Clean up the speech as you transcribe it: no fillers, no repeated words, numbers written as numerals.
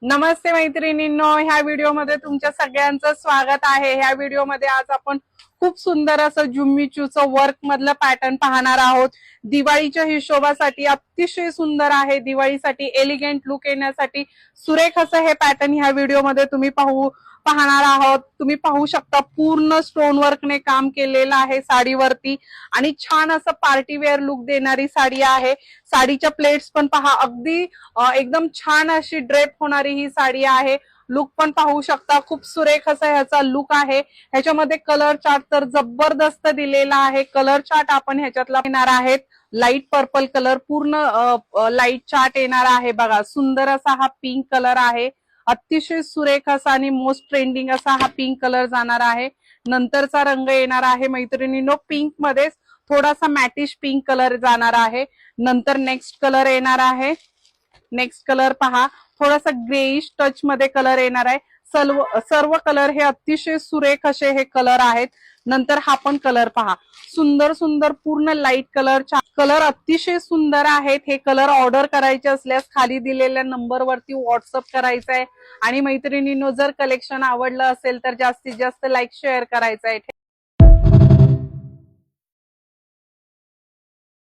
नमस्ते मैत्रिणींनो, ह्या व्हिडिओमध्ये तुमच्या सगळ्यांचं स्वागत आहे। ह्या व्हिडिओमध्ये आज आपण खूप सुंदर असं जुम्मीचूचं वर्क मधलं पॅटर्न पाहणार आहोत। दिवाळीच्या हिशोबासाठी अतिशय सुंदर आहे। दिवाळीसाठी एलिगंट लुक येण्यासाठी सुरेख असं हे पॅटर्न ह्या व्हिडिओमध्ये तुम्ही पाहणार आहोत। तुम्ही पाहू शकता पूर्ण स्टोन वर्कने काम केलेलं आहे साडीवरती आणि छान असं पार्टी वेअर लुक देणारी साडी आहे। साडीच्या प्लेट्स पण पहा, अगदी एकदम छान अशी ड्रेप होणारी ही साडी आहे। लुक पण पाहू शकता, खूप सुरेख असा ह्याचा लुक आहे। ह्याच्यामध्ये कलर चार्ट तर जबरदस्त दिलेला आहे। कलर चार्ट आपण ह्याच्यातला येणार आहेत लाईट पर्पल कलर, पूर्ण लाईट चार्ट येणार आहे। बघा, सुंदर असा हा पिंक कलर आहे। अतिशय सुरेख असा आणि मोस्ट ट्रेंडिंग असा हा पिंक कलर जाणार आहे। नंतरचा रंग येणार आहे मैत्रिणींनो पिंक मध्येच थोडासा मॅटिश पिंक कलर जाणार आहे। नंतर नेक्स्ट कलर येणार आहे। नेक्स्ट कलर पहा, थोडासा ग्रेइश टच मध्ये कलर येणार आहे। सर्व कलर हे अतिशय सुरेख असे हे कलर आहेत। नंतर हा पण कलर पहा, सुंदर सुंदर पूर्ण लाईट कलर अतिशय सुंदर आहेत। हे कलर ऑर्डर करायचे असल्यास खाली दिलेल्या नंबरवरती व्हॉट्सअप करायचा आहे। आणि मैत्रिणींनो, जर कलेक्शन आवडलं असेल तर जास्तीत जास्त लाईक शेअर करायचं आहे।